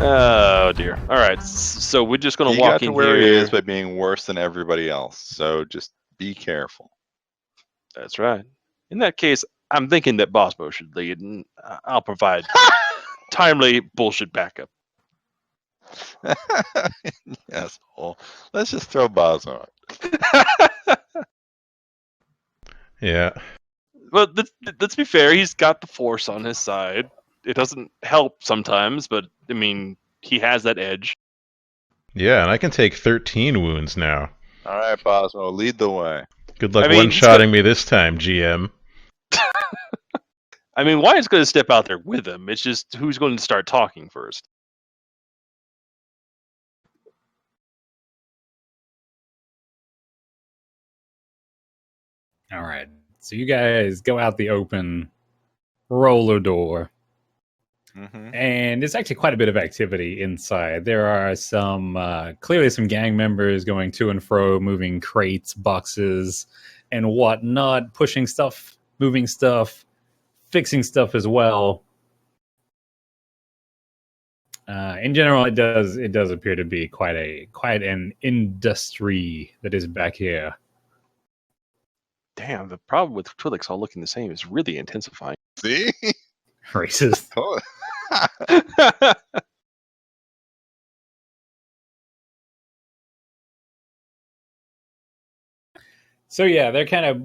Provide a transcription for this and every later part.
Oh dear. All right, so we're just gonna He walk got to in where here. he is by being worse than everybody else. So just be careful. That's right. In that case, I'm thinking that Bosmo should lead, and I'll provide timely bullshit backup. Yes. Well, let's just throw Boz on. Yeah. Well, let's be fair. He's got the Force on his side. It doesn't help sometimes, but I mean, he has that edge. Yeah, and I can take 13 wounds now. All right, Bosmo, lead the way. Good luck I mean, one-shotting me this time, GM. I mean, Wyatt's going to step out there with him. It's just who's going to start talking first. All right. So you guys go out the open roller door. Mm-hmm. And there's actually quite a bit of activity inside. There are some, clearly some gang members going to and fro, moving crates, boxes, and whatnot, pushing stuff, moving stuff, fixing stuff as well. In general, it does appear to be quite an industry that is back here. Damn, the problem with Twi'leks all looking the same is really intensifying. See? Racist. So yeah, they're kind of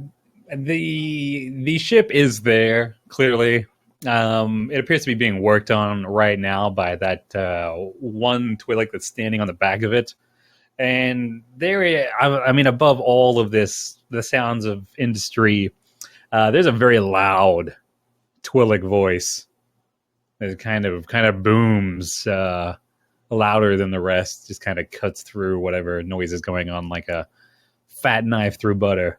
the ship is there clearly. It appears to be being worked on right now by that one Twi'lek that's standing on the back of it. And there, I mean, above all of this, the sounds of industry, there's a very loud Twi'lek voice that kind of booms louder than the rest, just kind of cuts through whatever noise is going on like a fat knife through butter.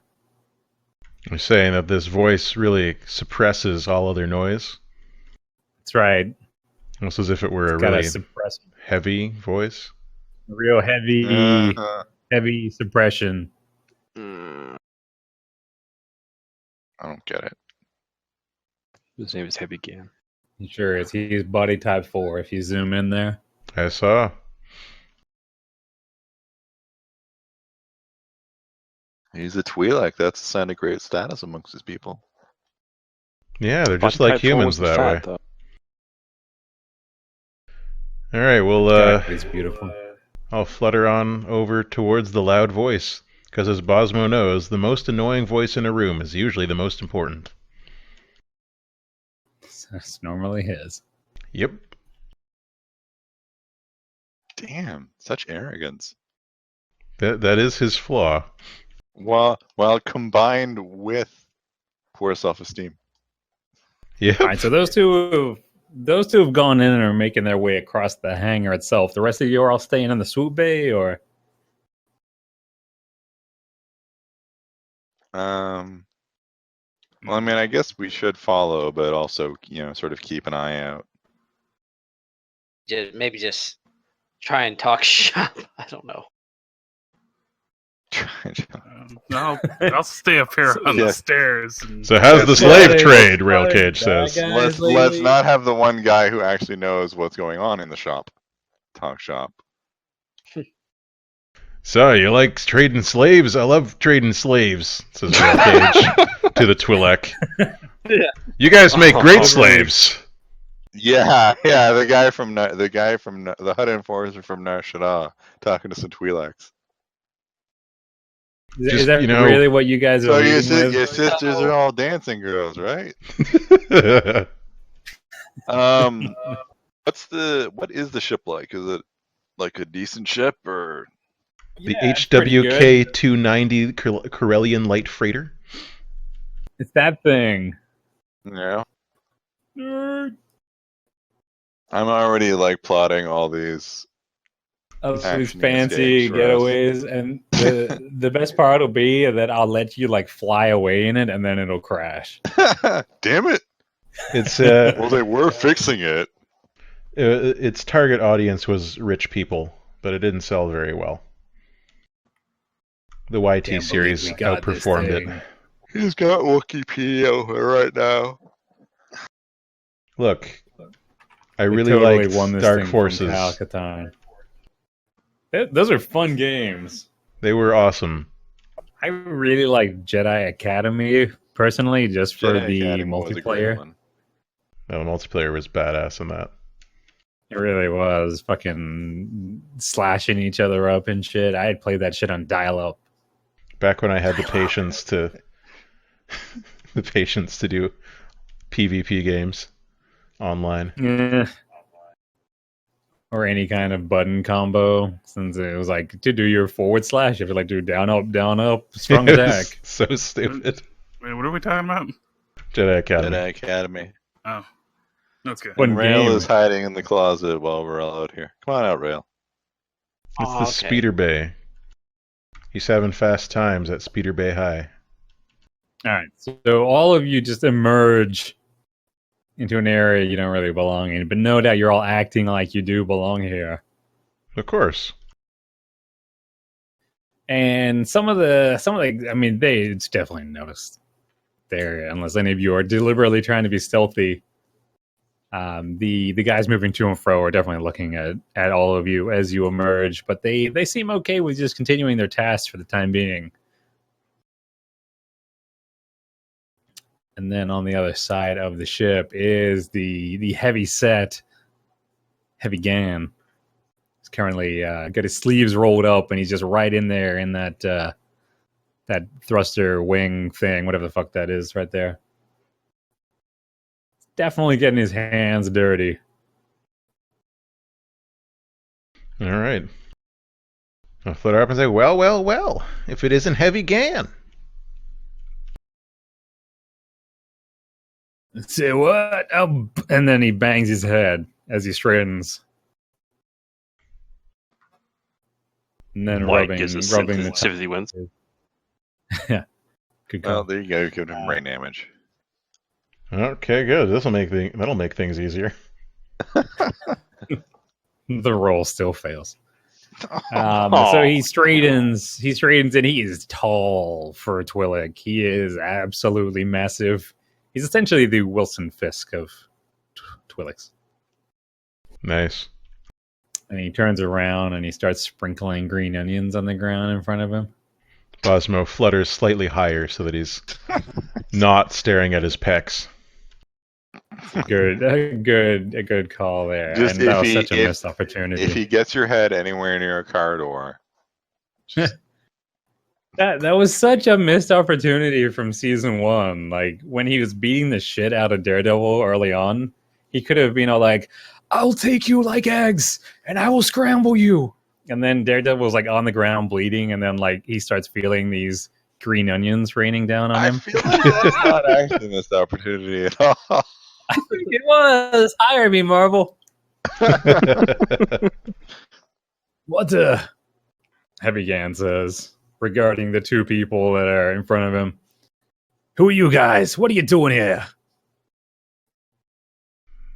You're saying that this voice really suppresses all other noise? That's right. Almost as if it were It's a got really a heavy voice? real heavy suppression. I don't get it. His name is Heavy Gan. Sure, he's body type 4 if you zoom in there. I saw. He's a Twi'lek. That's a sign of great status amongst his people. Yeah, they're just Body like type 4 humans was that fat, way. though. All right, well, He's beautiful. I'll flutter on over towards the loud voice, because as Bosmo knows, the most annoying voice in a room is usually the most important. That's normally his. Yep. Damn, such arrogance. That is his flaw. While combined with poor self-esteem. Yep. All right, so those two have gone in and are making their way across the hangar itself. The rest of you are all staying in the swoop bay, or Well, I mean, I guess we should follow, but also, sort of keep an eye out. Maybe just try and talk shop. I don't know. I'll stay up here on the stairs. And So how's the slave trade, Railcage says. Let's not have the one guy who actually knows what's going on in the shop talk shop. So, you like trading slaves? I love trading slaves, says Railcage to the Twi'lek. Yeah. You guys make great slaves. Yeah, the guy from the Hut enforcer from Nar Shaddaa talking to some Twi'leks. is that really what you guys are? So your sisters are all dancing girls, right? What is the ship like? Is it like a decent ship or? The HWK 290 Corellian light freighter. It's that thing. Yeah. Nerd. I'm already plotting all these. These action fancy escapes for us. getaways, and the best part will be that I'll let you fly away in it, and then it'll crash. Damn it! It's Well, they were fixing it. Its target audience was rich people, but it didn't sell very well. The YT Can't series believe we got this outperformed thing. it. He's got Wikipedia right now. Look, I They really totally liked won this Dark thing from Forces. Calcatan. Those are fun games. They were awesome. I really like Jedi Academy personally, just for Jedi the Academy was a great multiplayer. one. No, the multiplayer was badass in that. It really was fucking slashing each other up and shit. I had played that shit on dial-up. Back when I had the patience to do PvP games online. Yeah. Or any kind of button combo, since it was like to do your forward slash, you have to like do down up, strong It was attack. so stupid. Wait, what are we talking about? Jedi Academy. Jedi Academy. Oh, that's good. Fun And Rail game. is hiding in the closet while we're all out here. Come on out, Rail. It's Oh, the okay. Speeder Bay. He's having fast times at Speeder Bay High. All right, so all of you just emerge into an area you don't really belong in, but no doubt you're all acting like you do belong here. Of course. And some of the, I mean, it's definitely noticed there, unless any of you are deliberately trying to be stealthy. The guys moving to and fro are definitely looking at all of you as you emerge, but they seem okay with just continuing their tasks for the time being. And then on the other side of the ship is the heavy Gan. He's currently got his sleeves rolled up, and he's just right in there in that thruster wing thing, whatever the fuck that is, right there. Definitely getting his hands dirty. All right. I'll flit her up and say, well, if it isn't Heavy Gan. Say what? Oh, and then he bangs his head as he straightens. And then White rubbing gives us the sympathy wins. Yeah. Good Well, call. there you go. Give him brain damage. Okay, good. That'll make things easier. The roll still fails. So he straightens, and he is tall for a Twi'lek. He is absolutely massive. He's essentially the Wilson Fisk of Twi'leks. Nice. And he turns around and he starts sprinkling green onions on the ground in front of him. Bosmo flutters slightly higher so that he's not staring at his pecs. A good call there. Just and that if was he- such a if- missed opportunity. If he gets your head anywhere near a car door, That was such a missed opportunity from season 1. Like when he was beating the shit out of Daredevil early on, he could have been all like, "I'll take you like eggs, and I will scramble you." And then Daredevil was like on the ground bleeding, and then like he starts feeling these green onions raining down on I him. feel like that's not actually a missed opportunity at all. I think it was. Hire me, Marvel. What the? Heavy Gan says regarding the two people that are in front of him. Who are you guys? What are you doing here?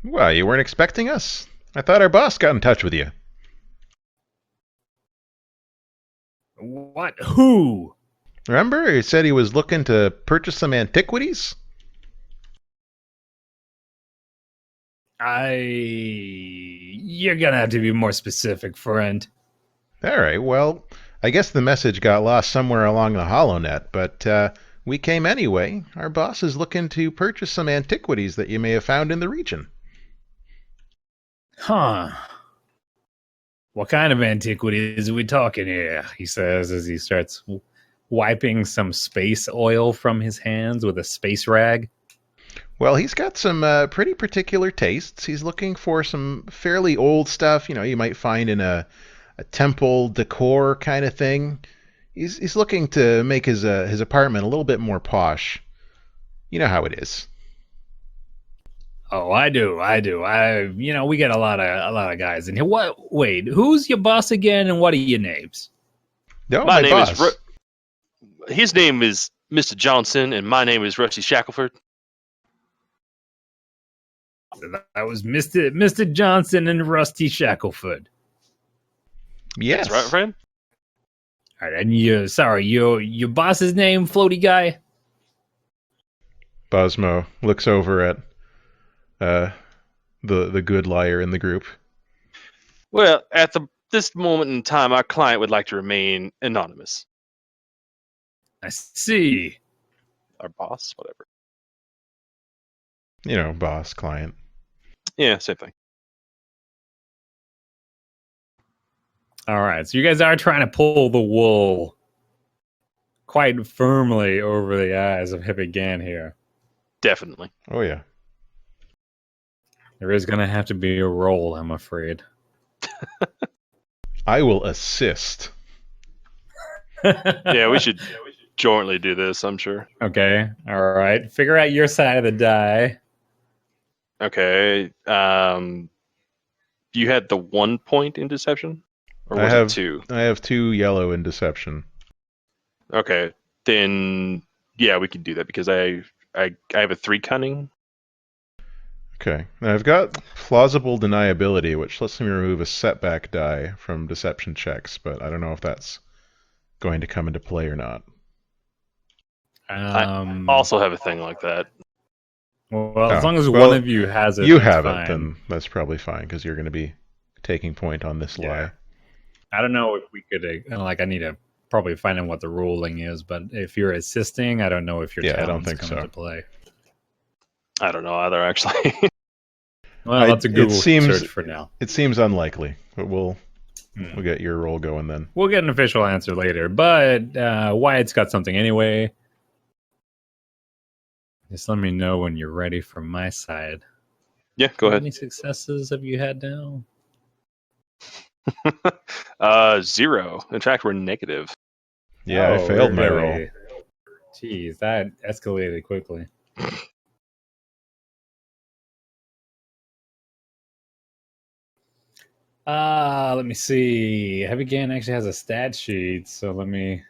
Well, you weren't expecting us? I thought our boss got in touch with you. What? Who? Remember? He said he was looking to purchase some antiquities? You're gonna have to be more specific, friend. All right, well, I guess the message got lost somewhere along the HoloNet, but we came anyway. Our boss is looking to purchase some antiquities that you may have found in the region. Huh. What kind of antiquities are we talking here? He says as he starts wiping some space oil from his hands with a space rag. Well, he's got some pretty particular tastes. He's looking for some fairly old stuff, you might find in a temple decor kind of thing. He's looking to make his apartment a little bit more posh. You know how it is. Oh, I do. We get a lot of guys in here. What? Wait, who's your boss again, and what are your names? No, My name boss. is his name is Mr. Johnson, and my name is Rusty Shackelford. That was Mr. Johnson and Rusty Shackelford. Yes. That's right, friend. All right, and your boss's name, floaty guy. Bosmo looks over at the good liar in the group. Well, at this moment in time, our client would like to remain anonymous. I see. Our boss, whatever. You know, boss, client. Yeah, same thing. All right, so you guys are trying to pull the wool quite firmly over the eyes of Hippie Gan here. Definitely. Oh yeah. There is going to have to be a roll, I'm afraid. I will assist. Yeah, we should jointly do this, I'm sure. Okay, all right. Figure out your side of the die. Okay. You had the 1 point in deception? Or was it 2? I have 2 yellow in deception. Okay. Then yeah, we can do that because I have a 3 cunning. Okay. Now I've got plausible deniability, which lets me remove a setback die from deception checks, but I don't know if that's going to come into play or not. I also have a thing like that. Well, as long as well, one of you has it, You that's have fine. it, then that's probably fine, because you're going to be taking point on this lie. I don't know if we could, I need to probably find out what the ruling is, but if you're assisting, I don't know if your Yeah, I don't talents think come so. into play. I don't know either, actually. Well, that's a Google seems- search for now. It seems unlikely, but we'll get your roll going then. We'll get an official answer later, but Wyatt's got something anyway. Just let me know when you're ready for my side. Yeah, go How ahead. many successes have you had now? 0. In fact, we're negative. Yeah, I Oh, failed my really? roll. Jeez, that escalated quickly. Let me see. Heavy Gan actually has a stat sheet, so let me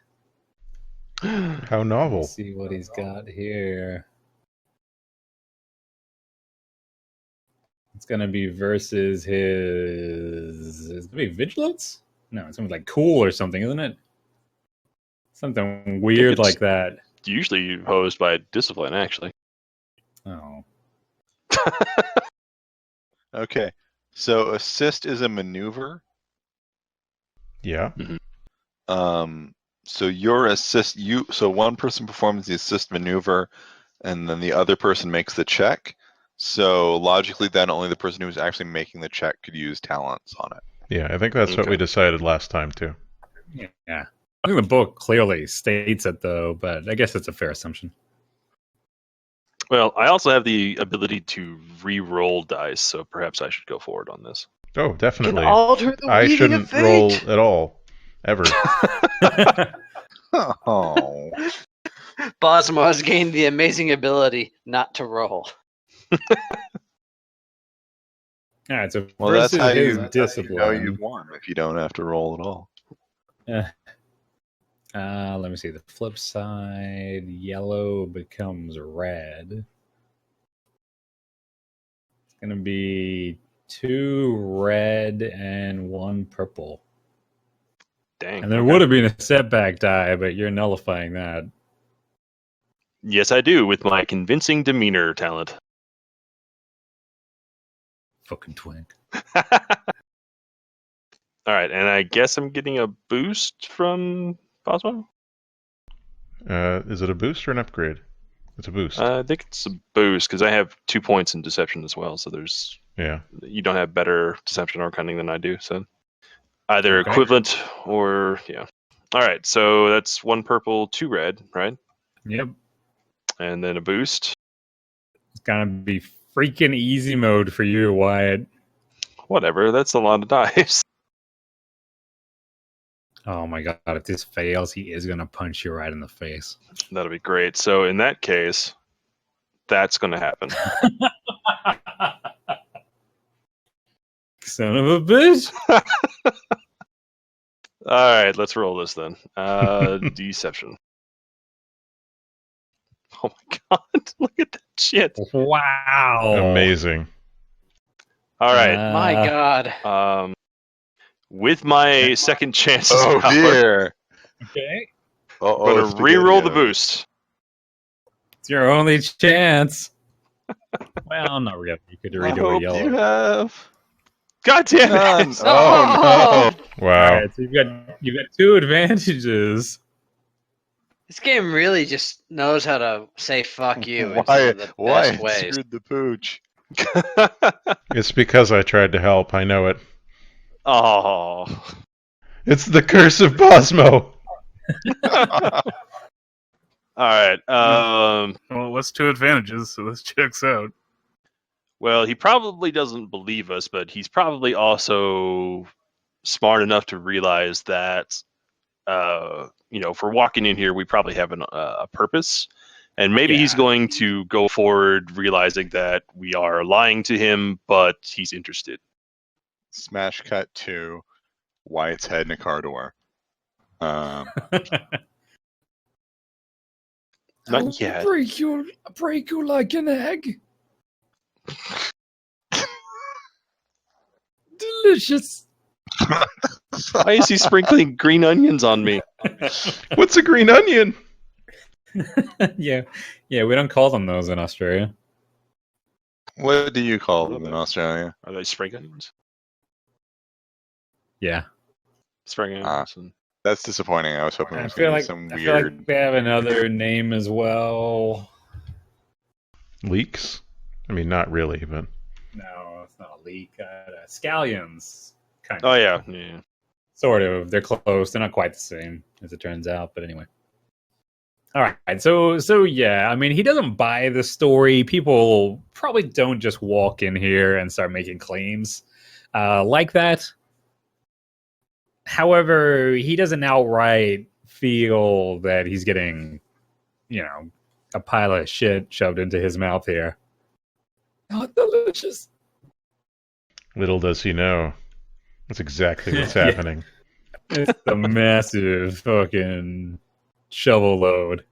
How novel. see what he's got here. It's gonna be versus his. It's gonna be vigilance? No, it's something like cool or something, isn't it? Something weird it's- like that. Usually opposed by discipline, actually. Oh, Okay. So assist is a maneuver. Yeah. So your assist, so one person performs the assist maneuver, and then the other person makes the check. So logically, then only the person who's actually making the check could use talents on it. Yeah, I think that's what we decided last time, too. yeah. I think the book clearly states it, though, but I guess it's a fair assumption. Well, I also have the ability to re-roll dice, so perhaps I should go forward on this. Oh, Can definitely. alter the I weaving shouldn't of fate. roll at all. Ever. Oh. Bosmo has gained the amazing ability not to roll. All right, so Well, that's versus how his you discipline. know you've won if you don't have to roll at all. Let me see. The flip side, yellow becomes red. It's going to be 2 red and 1 purple. Dang. And there okay. would have been a setback die, but you're nullifying that. Yes, I do, with my convincing demeanor talent. Fucking twink. All right, and I guess I'm getting a boost from Bosmo? Is it a boost or an upgrade? It's a boost. I think it's a boost, because I have 2 points in deception as well, so Yeah. you don't have better deception or cunning than I do, so either Okay. equivalent or, yeah. All right, so that's 1 purple, 2 red, right? Yep. And then a boost. It's going to be freaking easy mode for you, Wyatt. Whatever, that's a lot of dice. Oh my god, if this fails, he is going to punch you right in the face. That'll be great. So in that case, that's going to happen. Son of a bitch. All right, let's roll this then. Deception. Oh my god, look at that shit. Wow. Amazing. All right, My God. with my second chances Oh power, dear. Okay. Oh, I'm going to re-roll the boost. It's your only chance. Well, not really. You could I redo hope a yellow. you have God damn none. it! Oh no! Wow. All right, so you got 2 advantages. This game really just knows how to say "fuck you" in some Why? of the Why best ways. screwed the pooch? It's because I tried to help. I know it. Oh. It's the curse of Bosmo. All right. Well, what's 2 advantages? So this checks out. Well, he probably doesn't believe us, but he's probably also smart enough to realize that, if we're walking in here, we probably have a purpose. And maybe he's Yeah. going to go forward realizing that we are lying to him, but he's interested. Smash cut to Wyatt's head in a car door. Not yet. Break you like an egg. Delicious. Why is he sprinkling green onions on me? What's a green onion? yeah, we don't call them those in Australia. What do you call them in Australia? Are they spring onions? Yeah, Spring onions. And... That's disappointing. I was hoping it I was feel going to like be some weird. they have another name as well. Leeks? I mean, not really, but No, it's not a leek. Scallions, kind Oh of. yeah. Sort of. They're close. They're not quite the same, as it turns out. But anyway. All right. So yeah. I mean, he doesn't buy the story. People probably don't just walk in here and start making claims like that. However, he doesn't outright feel that he's getting, a pile of shit shoved into his mouth here. Not delicious. little does he know. That's exactly what's Yeah. happening. It's a massive fucking shovel load.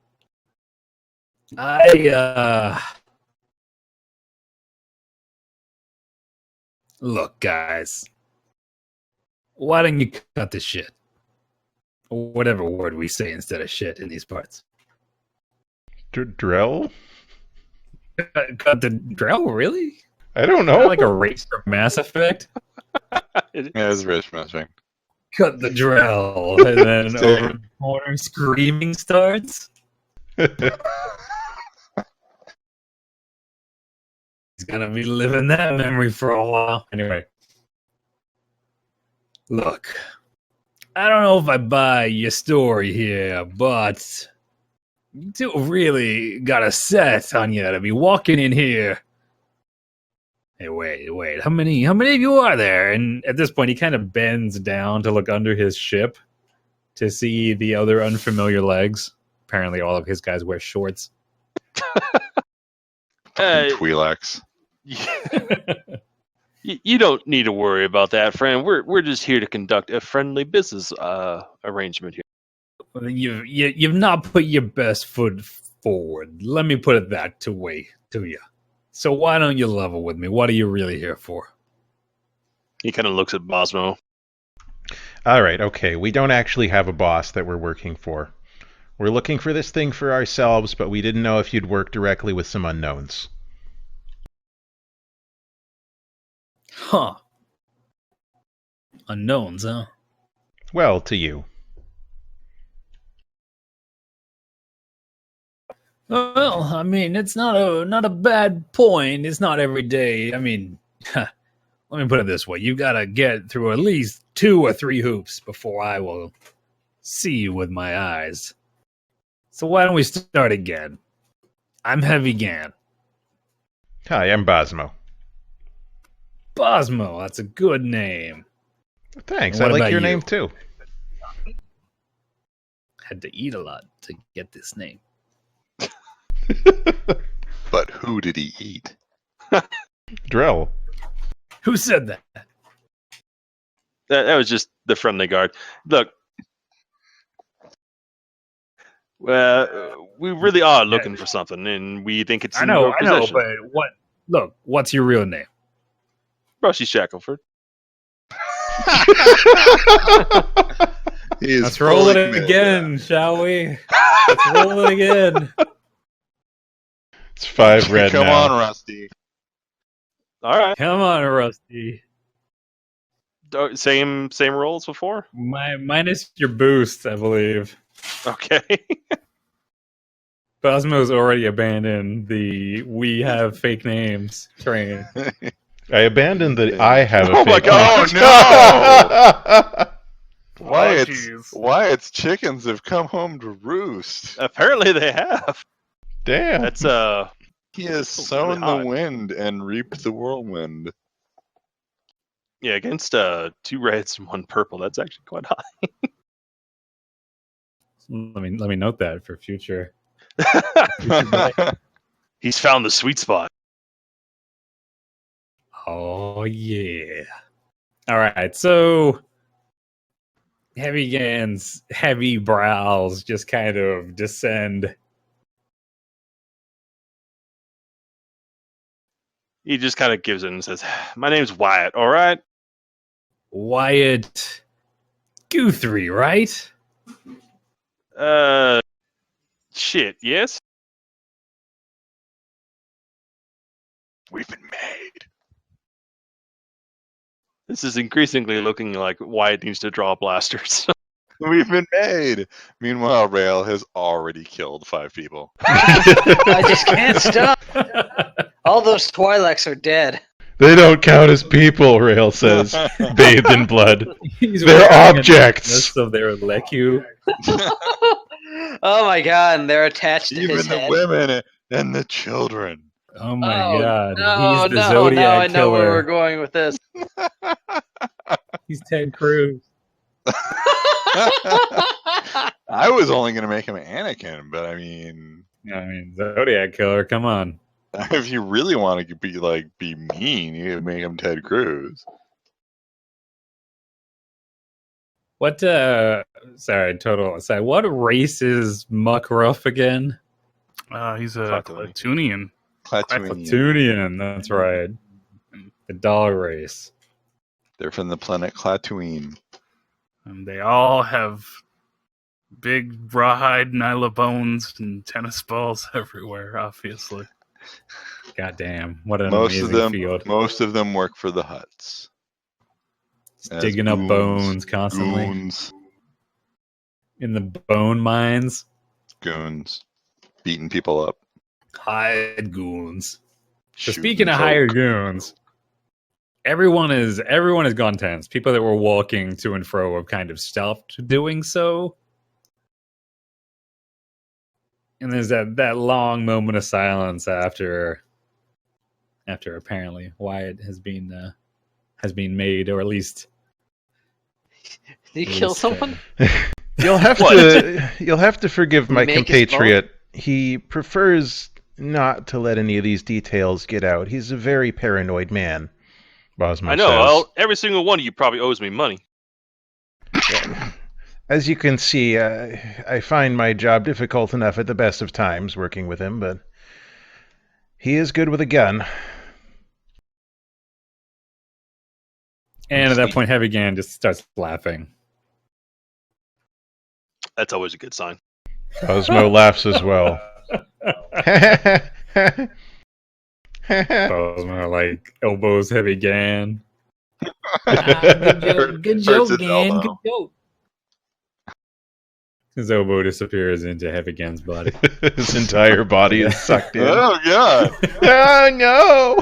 Look, guys. Why don't you cut the shit? Whatever word we say instead of shit in these parts. Drell? Cut the drill, really? I don't Not know. like a race from Mass Effect? Yeah, it's rich messaging. Cut the drill, and then Same. over the corner screaming starts. He's gonna be living that memory for a while. Anyway. Look, I don't know if I buy your story here, but you two really got a set on you to be walking in here. Hey, wait, how many of you are there? And at this point, he kind of bends down to look under his ship to see the other unfamiliar legs. Apparently, all of his guys wear shorts. Hey. Twi'leks. You don't need to worry about that, friend. We're just here to conduct a friendly business arrangement here. You've not put your best foot forward. Let me put it that way to you. So why don't you level with me? What are you really here for? He kind of looks at Bosmo. All right, okay. We don't actually have a boss that we're working for. We're looking for this thing for ourselves, but we didn't know if you'd work directly with some unknowns. Huh. Unknowns, huh? Well, to you. Well, I mean, it's not a bad point. It's not every day. I mean, let me put it this way. You've got to get through at least 2 or 3 hoops before I will see you with my eyes. So why don't we start again? I'm Heavy Gan. Hi, I'm Bosmo. Bosmo, that's a good name. Thanks, What I like about your you? name too. Had to eat a lot to get this name. But who did he eat? Drell. Who said that? That was just the friendly guard. Look, we really are looking for something, and we think it's I in know, your possession. but what? Look, what's your real name? Brushy Shackleford. He is Let's roll fully it committed. again, shall we? Let's roll it again. It's 5 red Come now. on, Rusty. All right. Come on, Rusty. Same rolls before. Minus your boost, I believe. Okay. Bosmo's already abandoned the "we have fake names" train. I abandoned the I have a Oh my fake God, name. jeez. Wyatt's chickens have come home to roost. Apparently they have. Damn. That's He has really sown the hot. wind and reaped the whirlwind. Yeah, against 2 reds and 1 purple. That's actually quite high. Let me note that for future. He's found the sweet spot. Oh yeah. All right, so Heavy Gan's heavy brows just kind of descend. He just kind of gives in and says, "My name's Wyatt. All right." Wyatt Guthrie, right? Shit. Yes. We've been made. This is increasingly looking like Wyatt needs to draw blasters. We've been made. Meanwhile, Rail has already killed 5 people. I just can't stop. All those Twi'leks are dead. They don't count as people, Rail says, bathed in blood. He's They're wearing objects. Most of their leku. Oh my god, and they're attached to Even his the head. women and the children. Oh my god. No, He's the no, Zodiac now I know killer. where we're going with this. He's Ted Cruz. I was only going to make him Anakin, but I mean, Zodiac killer, come on. if you really want to be mean, you could make him Ted Cruz. What sorry, total aside. What race is Muckruff again? He's a Klatooinian. Klatooinian, that's right. The dog race. They're from the planet Klatooine. And they all have big rawhide Nyla bones and tennis balls everywhere, obviously. God damn. What an Most amazing of them, field. most of them work for the Hutts. As Digging up goons. bones constantly. Goons. In the bone mines. Goons. Beating people up. Hired goons. So Shooting speaking of folk. hired goons, everyone has gone tense. People that were walking to and fro have kind of stopped doing so. And there's that long moment of silence after apparently Wyatt has been made, or at least Did you kill someone? You'll have to forgive my Make his compatriot. He prefers not to let any of these details get out. He's a very paranoid man, Bosmo I know. says. Well, every single one of you probably owes me money. As you can see, I find my job difficult enough at the best of times working with him, but he is good with a gun. and at that point Heavy Gan just starts laughing. That's always a good sign. Bosmo laughs as well. Bosmo like elbows Heavy Gan. Good Hurts joke, his Gan. elbow. Good joke. His elbow disappears into Heavy Gan's body. His entire body is sucked in. Oh, God. Oh, no!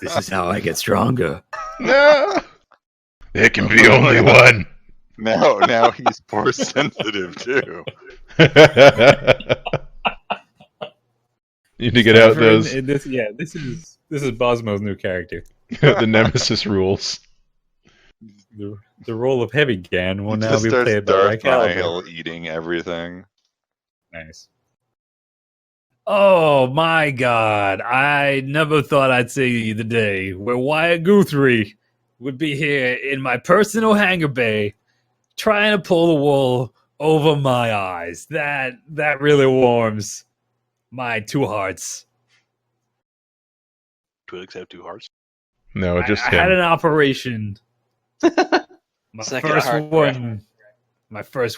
This is how I get stronger. No! There can be only one. Now he's force sensitive, too. Need to get out those This is Bosmo's new character. the Nemesis rules. The role of Heavy Gan will He now just be starts played by Darth Raquel. Nihil eating everything. Nice. Oh my god, I never thought I'd see the day where Wyatt Guthrie would be here in my personal hangar bay trying to pull the wool over my eyes. That really warms my 2 hearts. Twi'leks have 2 hearts. No, just I had him. an operation. My Second first heart,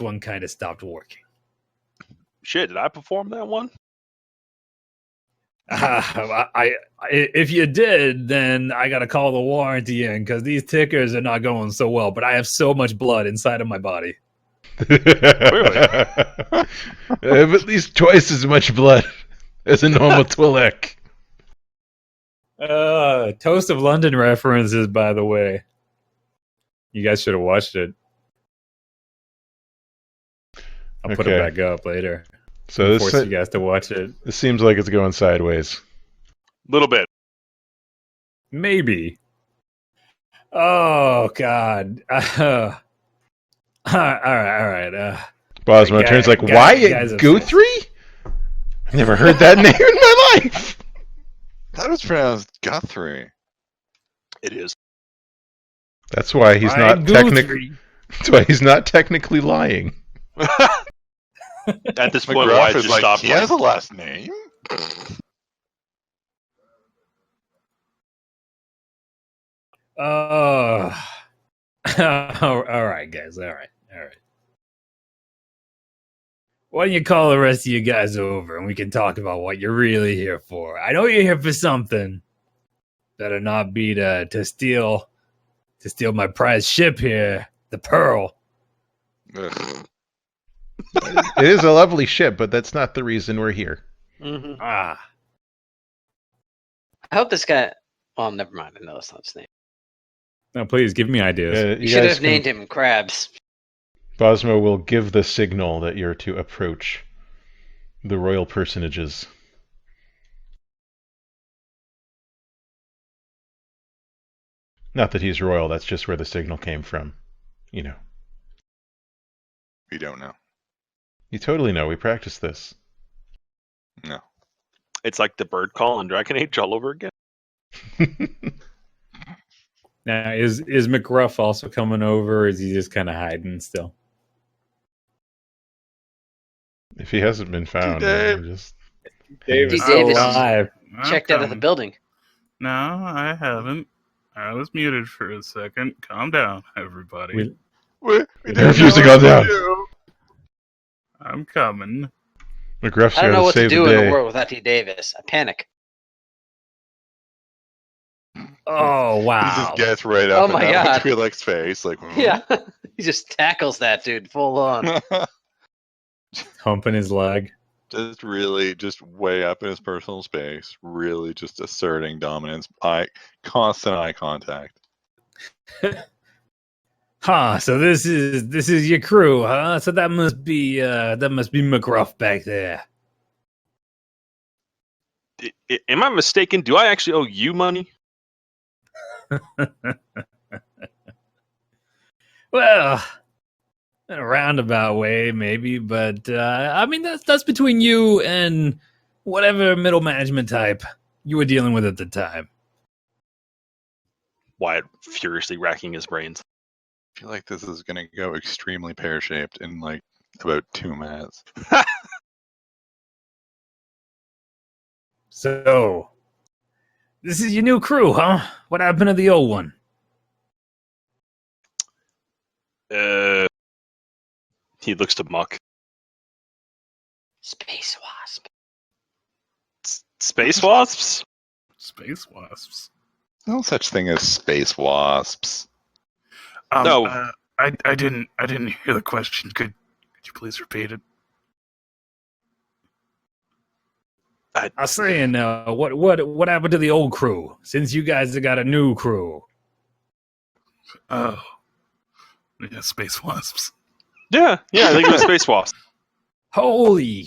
one kind of stopped working. Shit, did I perform that one? If you did, then I gotta call the warranty in because these tickers are not going so well. But I have so much blood inside of my body. I have at least twice as much blood as a normal Twi'lek. Toast of London references, by the way. You guys should have watched it. I'll put it back up later. So force you guys to watch it. This seems like it's going sideways. Little bit. Maybe. Oh God. All right. Bosmo turns like, Wyatt Guthrie? I never heard that name in my life. That was pronounced Guthrie. It is. That's why he's not technically. That's why he's not technically lying. At this point, McGruff Wyatt is just like, stopped. he has a last name. All right, guys. All right. Why don't you call the rest of you guys over and we can talk about what you're really here for? I know you're here for something. Better not be to steal my prize ship here, the Pearl. Ugh. It is a lovely ship, but that's not the reason we're here. Mm-hmm. Ah. I hope this guy. Well, never mind. I know that's not his name. No, please give me ideas. You should have named him Krabs. Bosmo will give the signal that you're to approach the royal personages. Not that he's royal, that's just where the signal came from. You know. We don't know. You totally know, we practiced this. No. It's like the bird call in Dragon Age all over again. Now, is McGruff also coming over, or is he just kind of hiding still? If he hasn't been found, Dave. just... Davis Davis is alive. checked out of the building. No, I haven't. I was muted for a second. Calm down, everybody. We refuse to go down. I'm coming. McGruff's I don't got know to what to save do the in day. a world without T. Davis. I panic. Oh, wow. He just gets right up Oh and my out God. of Twi'lek's face, like, Yeah, he just tackles that dude full on. Humping his leg. just really, just way up in his personal space, really just asserting dominance, constant eye contact. Huh, so this is your crew, huh? So that must be McGruff back there. Am I mistaken? Do I actually owe you money? Well, in a roundabout way, maybe, but I mean that's between you and whatever middle management type you were dealing with at the time. Wyatt furiously racking his brains. I feel like this is going to go extremely pear-shaped in like about 2 minutes. So, this is your new crew, huh? What happened to the old one? He looks to Muck. Space Wasp. Space wasps? Space wasps. No such thing as space wasps. No. I didn't hear the question. Could you please repeat it? I was saying, what happened to the old crew? Since you guys have got a new crew. Oh, yeah, space wasps. Yeah, I think it was space wasps. Holy